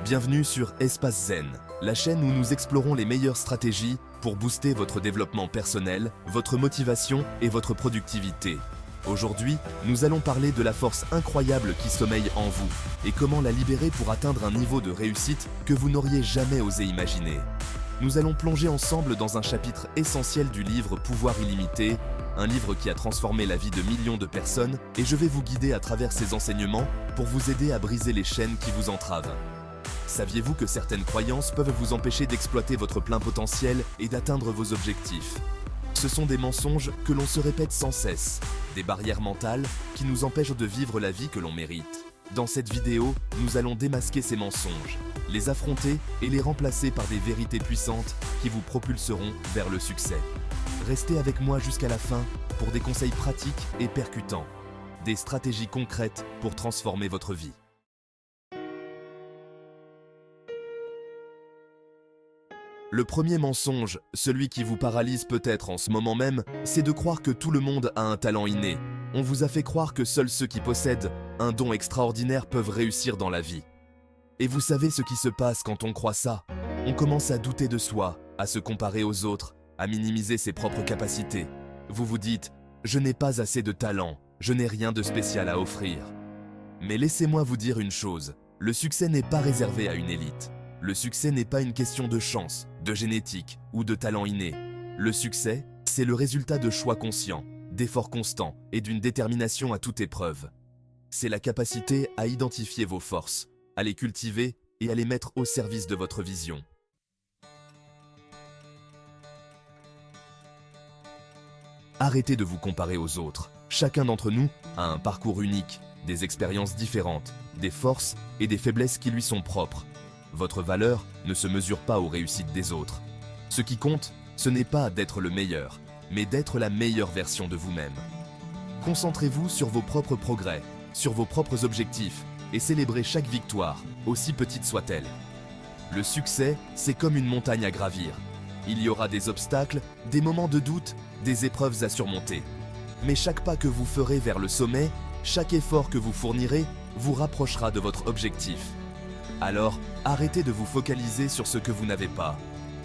Bienvenue sur Espace Zen, la chaîne où nous explorons les meilleures stratégies pour booster votre développement personnel, votre motivation et votre productivité. Aujourd'hui, nous allons parler de la force incroyable qui sommeille en vous et comment la libérer pour atteindre un niveau de réussite que vous n'auriez jamais osé imaginer. Nous allons plonger ensemble dans un chapitre essentiel du livre Pouvoir illimité, un livre qui a transformé la vie de millions de personnes, et je vais vous guider à travers ces enseignements pour vous aider à briser les chaînes qui vous entravent. Saviez-vous que certaines croyances peuvent vous empêcher d'exploiter votre plein potentiel et d'atteindre vos objectifs? Ce sont des mensonges que l'on se répète sans cesse, des barrières mentales qui nous empêchent de vivre la vie que l'on mérite. Dans cette vidéo, nous allons démasquer ces mensonges, les affronter et les remplacer par des vérités puissantes qui vous propulseront vers le succès. Restez avec moi jusqu'à la fin pour des conseils pratiques et percutants, des stratégies concrètes pour transformer votre vie. Le premier mensonge, celui qui vous paralyse peut-être en ce moment même, c'est de croire que tout le monde a un talent inné. On vous a fait croire que seuls ceux qui possèdent un don extraordinaire peuvent réussir dans la vie. Et vous savez ce qui se passe quand on croit ça? On commence à douter de soi, à se comparer aux autres, à minimiser ses propres capacités. Vous vous dites « Je n'ai pas assez de talent, je n'ai rien de spécial à offrir ». Mais laissez-moi vous dire une chose, le succès n'est pas réservé à une élite. Le succès n'est pas une question de chance, de génétique ou de talent inné. Le succès, c'est le résultat de choix conscients, d'efforts constants et d'une détermination à toute épreuve. C'est la capacité à identifier vos forces, à les cultiver et à les mettre au service de votre vision. Arrêtez de vous comparer aux autres. Chacun d'entre nous a un parcours unique, des expériences différentes, des forces et des faiblesses qui lui sont propres. Votre valeur ne se mesure pas aux réussites des autres. Ce qui compte, ce n'est pas d'être le meilleur, mais d'être la meilleure version de vous-même. Concentrez-vous sur vos propres progrès, sur vos propres objectifs et célébrez chaque victoire, aussi petite soit-elle. Le succès, c'est comme une montagne à gravir. Il y aura des obstacles, des moments de doute, des épreuves à surmonter. Mais chaque pas que vous ferez vers le sommet, chaque effort que vous fournirez, vous rapprochera de votre objectif. Alors, arrêtez de vous focaliser sur ce que vous n'avez pas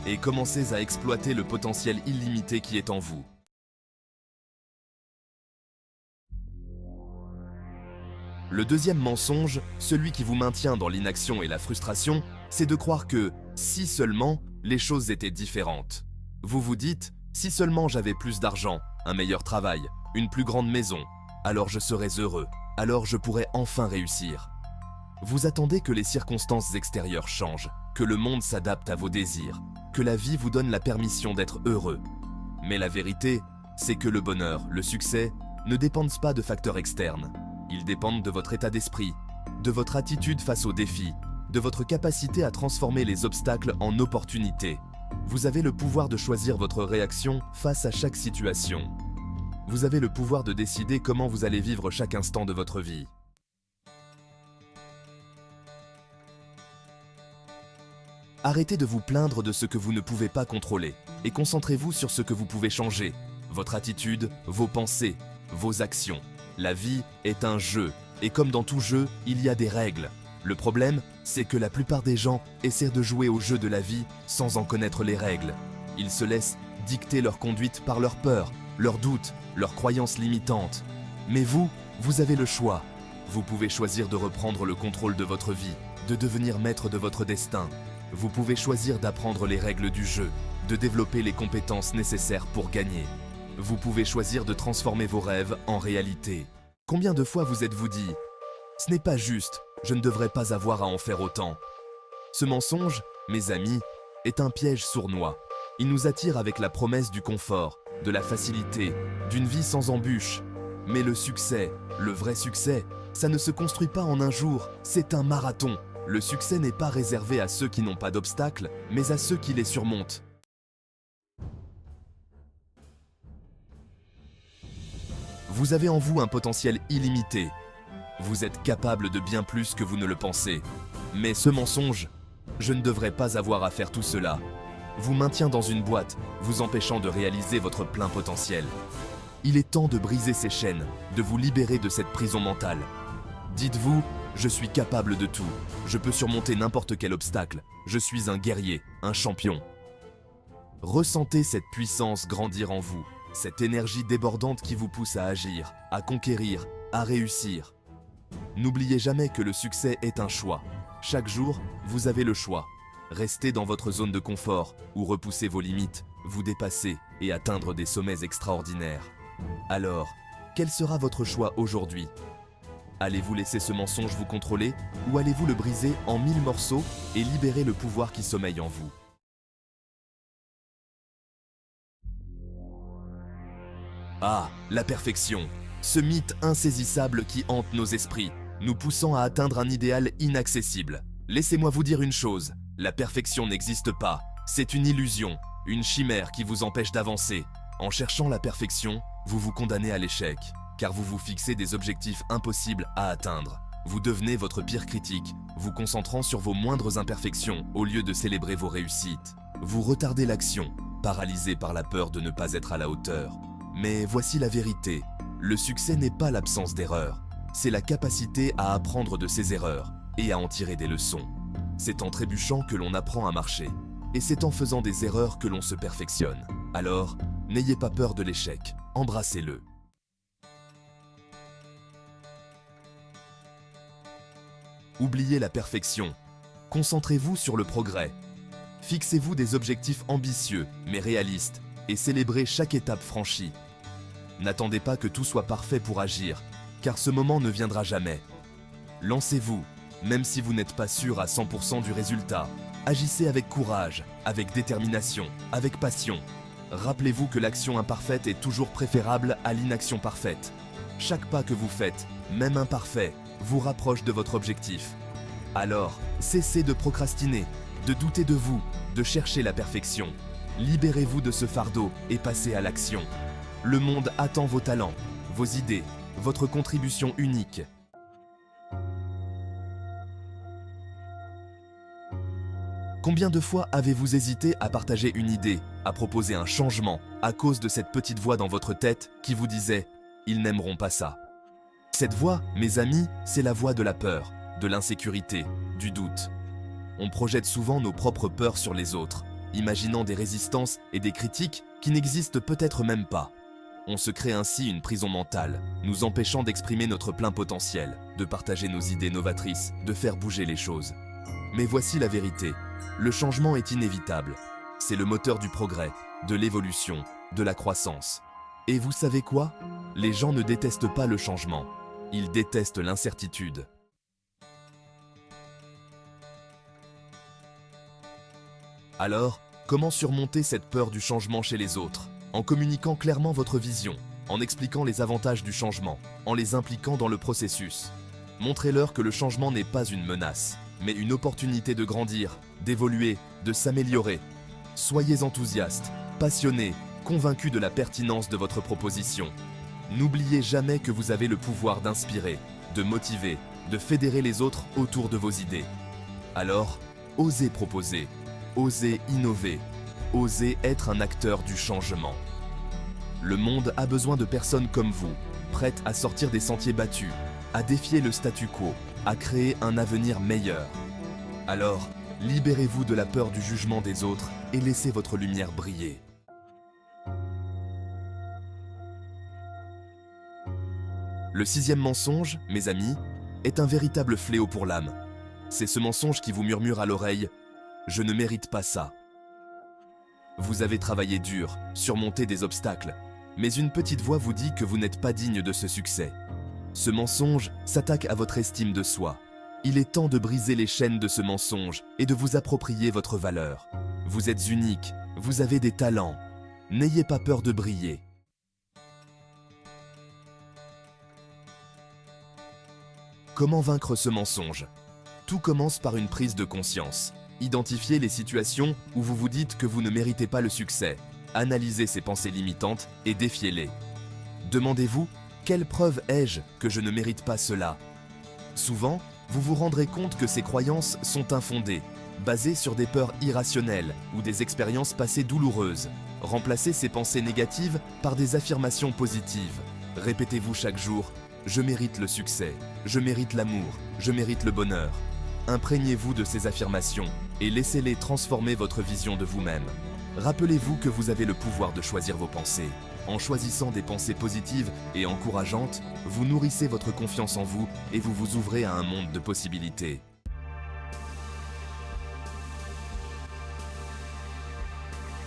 et commencez à exploiter le potentiel illimité qui est en vous. Le deuxième mensonge, celui qui vous maintient dans l'inaction et la frustration, c'est de croire que, si seulement, les choses étaient différentes. Vous vous dites, si seulement j'avais plus d'argent, un meilleur travail, une plus grande maison, alors je serais heureux, alors je pourrais enfin réussir. Vous attendez que les circonstances extérieures changent, que le monde s'adapte à vos désirs, que la vie vous donne la permission d'être heureux. Mais la vérité, c'est que le bonheur, le succès, ne dépendent pas de facteurs externes. Ils dépendent de votre état d'esprit, de votre attitude face aux défis, de votre capacité à transformer les obstacles en opportunités. Vous avez le pouvoir de choisir votre réaction face à chaque situation. Vous avez le pouvoir de décider comment vous allez vivre chaque instant de votre vie. Arrêtez de vous plaindre de ce que vous ne pouvez pas contrôler et concentrez-vous sur ce que vous pouvez changer. Votre attitude, vos pensées, vos actions. La vie est un jeu et comme dans tout jeu, il y a des règles. Le problème, c'est que la plupart des gens essaient de jouer au jeu de la vie sans en connaître les règles. Ils se laissent dicter leur conduite par leurs peurs, leurs doutes, leurs croyances limitantes. Mais vous avez le choix. Vous pouvez choisir de reprendre le contrôle de votre vie, de devenir maître de votre destin. Vous pouvez choisir d'apprendre les règles du jeu, de développer les compétences nécessaires pour gagner. Vous pouvez choisir de transformer vos rêves en réalité. Combien de fois vous êtes-vous dit « Ce n'est pas juste, je ne devrais pas avoir à en faire autant ». Ce mensonge, mes amis, est un piège sournois. Il nous attire avec la promesse du confort, de la facilité, d'une vie sans embûches. Mais le succès, le vrai succès, ça ne se construit pas en un jour, c'est un marathon. Le succès n'est pas réservé à ceux qui n'ont pas d'obstacles, mais à ceux qui les surmontent. Vous avez en vous un potentiel illimité. Vous êtes capable de bien plus que vous ne le pensez. Mais ce mensonge, je ne devrais pas avoir à faire tout cela, vous maintient dans une boîte, vous empêchant de réaliser votre plein potentiel. Il est temps de briser ces chaînes, de vous libérer de cette prison mentale. Dites-vous, Je suis capable de tout. Je peux surmonter n'importe quel obstacle. Je suis un guerrier, un champion. Ressentez cette puissance grandir en vous, cette énergie débordante qui vous pousse à agir, à conquérir, à réussir. N'oubliez jamais que le succès est un choix. Chaque jour, vous avez le choix. Restez dans votre zone de confort ou repoussez vos limites, vous dépasser et atteindre des sommets extraordinaires. Alors, quel sera votre choix aujourd'hui ? Allez-vous laisser ce mensonge vous contrôler ou allez-vous le briser en 1000 morceaux et libérer le pouvoir qui sommeille en vous ? Ah, la perfection, ce mythe insaisissable qui hante nos esprits, nous poussant à atteindre un idéal inaccessible. Laissez-moi vous dire une chose, la perfection n'existe pas, c'est une illusion, une chimère qui vous empêche d'avancer. En cherchant la perfection, vous vous condamnez à l'échec, car vous vous fixez des objectifs impossibles à atteindre. Vous devenez votre pire critique, vous concentrant sur vos moindres imperfections au lieu de célébrer vos réussites. Vous retardez l'action, paralysé par la peur de ne pas être à la hauteur. Mais voici la vérité, le succès n'est pas l'absence d'erreurs, c'est la capacité à apprendre de ses erreurs et à en tirer des leçons. C'est en trébuchant que l'on apprend à marcher, et c'est en faisant des erreurs que l'on se perfectionne. Alors, n'ayez pas peur de l'échec, embrassez-le. Oubliez la perfection, concentrez-vous sur le progrès. Fixez-vous des objectifs ambitieux, mais réalistes, et célébrez chaque étape franchie. N'attendez pas que tout soit parfait pour agir, car ce moment ne viendra jamais. Lancez-vous, même si vous n'êtes pas sûr à 100% du résultat. Agissez avec courage, avec détermination, avec passion. Rappelez-vous que l'action imparfaite est toujours préférable à l'inaction parfaite. Chaque pas que vous faites, même imparfait, vous rapproche de votre objectif. Alors, cessez de procrastiner, de douter de vous, de chercher la perfection. Libérez-vous de ce fardeau et passez à l'action. Le monde attend vos talents, vos idées, votre contribution unique. Combien de fois avez-vous hésité à partager une idée, à proposer un changement, à cause de cette petite voix dans votre tête qui vous disait « ils n'aimeront pas ça ». Cette voix, mes amis, c'est la voix de la peur, de l'insécurité, du doute. On projette souvent nos propres peurs sur les autres, imaginant des résistances et des critiques qui n'existent peut-être même pas. On se crée ainsi une prison mentale, nous empêchant d'exprimer notre plein potentiel, de partager nos idées novatrices, de faire bouger les choses. Mais voici la vérité, le changement est inévitable. C'est le moteur du progrès, de l'évolution, de la croissance. Et vous savez quoi ? Les gens ne détestent pas le changement, ils détestent l'incertitude. Alors, comment surmonter cette peur du changement chez les autres ? En communiquant clairement votre vision, en expliquant les avantages du changement, en les impliquant dans le processus. Montrez-leur que le changement n'est pas une menace, mais une opportunité de grandir, d'évoluer, de s'améliorer. Soyez enthousiastes, passionnés, convaincus de la pertinence de votre proposition. N'oubliez jamais que vous avez le pouvoir d'inspirer, de motiver, de fédérer les autres autour de vos idées. Alors, osez proposer, osez innover, osez être un acteur du changement. Le monde a besoin de personnes comme vous, prêtes à sortir des sentiers battus, à défier le statu quo, à créer un avenir meilleur. Alors, libérez-vous de la peur du jugement des autres et laissez votre lumière briller. Le 6e mensonge, mes amis, est un véritable fléau pour l'âme. C'est ce mensonge qui vous murmure à l'oreille « Je ne mérite pas ça ». Vous avez travaillé dur, surmonté des obstacles, mais une petite voix vous dit que vous n'êtes pas digne de ce succès. Ce mensonge s'attaque à votre estime de soi. Il est temps de briser les chaînes de ce mensonge et de vous approprier votre valeur. Vous êtes unique, vous avez des talents. N'ayez pas peur de briller. Comment vaincre ce mensonge ? Tout commence par une prise de conscience. Identifiez les situations où vous vous dites que vous ne méritez pas le succès. Analysez ces pensées limitantes et défiez-les. Demandez-vous, quelle preuve ai-je que je ne mérite pas cela ? Souvent, vous vous rendrez compte que ces croyances sont infondées, basées sur des peurs irrationnelles ou des expériences passées douloureuses. Remplacez ces pensées négatives par des affirmations positives. Répétez-vous chaque jour Je mérite le succès, je mérite l'amour, je mérite le bonheur. Imprégnez-vous de ces affirmations et laissez-les transformer votre vision de vous-même. Rappelez-vous que vous avez le pouvoir de choisir vos pensées. En choisissant des pensées positives et encourageantes, vous nourrissez votre confiance en vous et vous vous ouvrez à un monde de possibilités.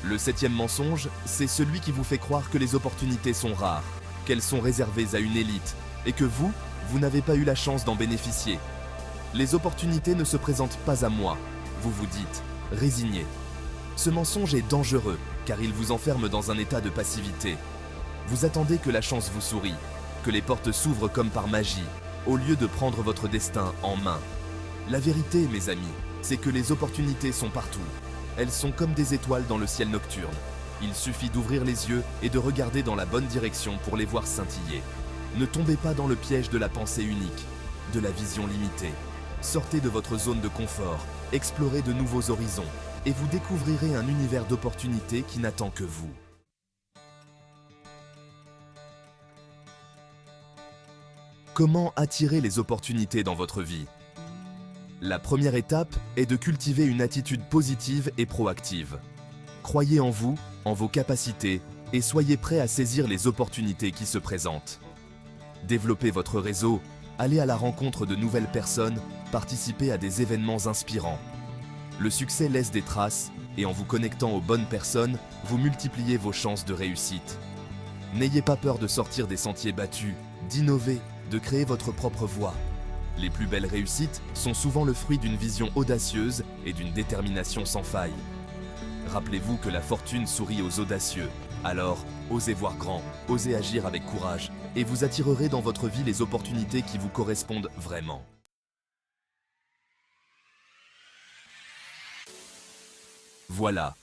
Le 7e mensonge, c'est celui qui vous fait croire que les opportunités sont rares, qu'elles sont réservées à une élite et que vous n'avez pas eu la chance d'en bénéficier. Les opportunités ne se présentent pas à moi, vous vous dites, résigné. Ce mensonge est dangereux car il vous enferme dans un état de passivité. Vous attendez que la chance vous sourie, que les portes s'ouvrent comme par magie, au lieu de prendre votre destin en main. La vérité, mes amis, c'est que les opportunités sont partout. Elles sont comme des étoiles dans le ciel nocturne. Il suffit d'ouvrir les yeux et de regarder dans la bonne direction pour les voir scintiller. Ne tombez pas dans le piège de la pensée unique, de la vision limitée. Sortez de votre zone de confort, explorez de nouveaux horizons et vous découvrirez un univers d'opportunités qui n'attend que vous. Comment attirer les opportunités dans votre vie ? La première étape est de cultiver une attitude positive et proactive. Croyez en vous, en vos capacités et soyez prêt à saisir les opportunités qui se présentent. Développez votre réseau, allez à la rencontre de nouvelles personnes, participez à des événements inspirants. Le succès laisse des traces et en vous connectant aux bonnes personnes, vous multipliez vos chances de réussite. N'ayez pas peur de sortir des sentiers battus, d'innover, de créer votre propre voie. Les plus belles réussites sont souvent le fruit d'une vision audacieuse et d'une détermination sans faille. Rappelez-vous que la fortune sourit aux audacieux. Alors, osez voir grand, osez agir avec courage et vous attirerez dans votre vie les opportunités qui vous correspondent vraiment. Voilà.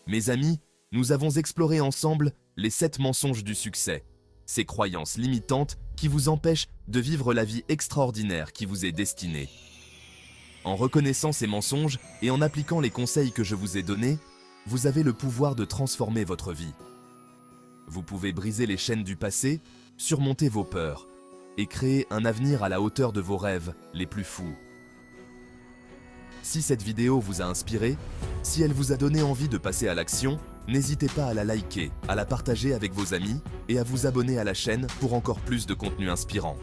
Mes amis, nous avons exploré ensemble les 7 mensonges du succès, ces croyances limitantes qui vous empêchent de vivre la vie extraordinaire qui vous est destinée. En reconnaissant ces mensonges et en appliquant les conseils que je vous ai donnés, vous avez le pouvoir de transformer votre vie. Vous pouvez briser les chaînes du passé, surmonter vos peurs et créer un avenir à la hauteur de vos rêves les plus fous. Si cette vidéo vous a inspiré, si elle vous a donné envie de passer à l'action, n'hésitez pas à la liker, à la partager avec vos amis et à vous abonner à la chaîne pour encore plus de contenu inspirant.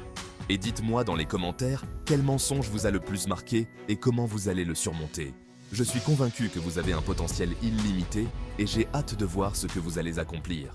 Et dites-moi dans les commentaires quel mensonge vous a le plus marqué et comment vous allez le surmonter. Je suis convaincu que vous avez un potentiel illimité et j'ai hâte de voir ce que vous allez accomplir.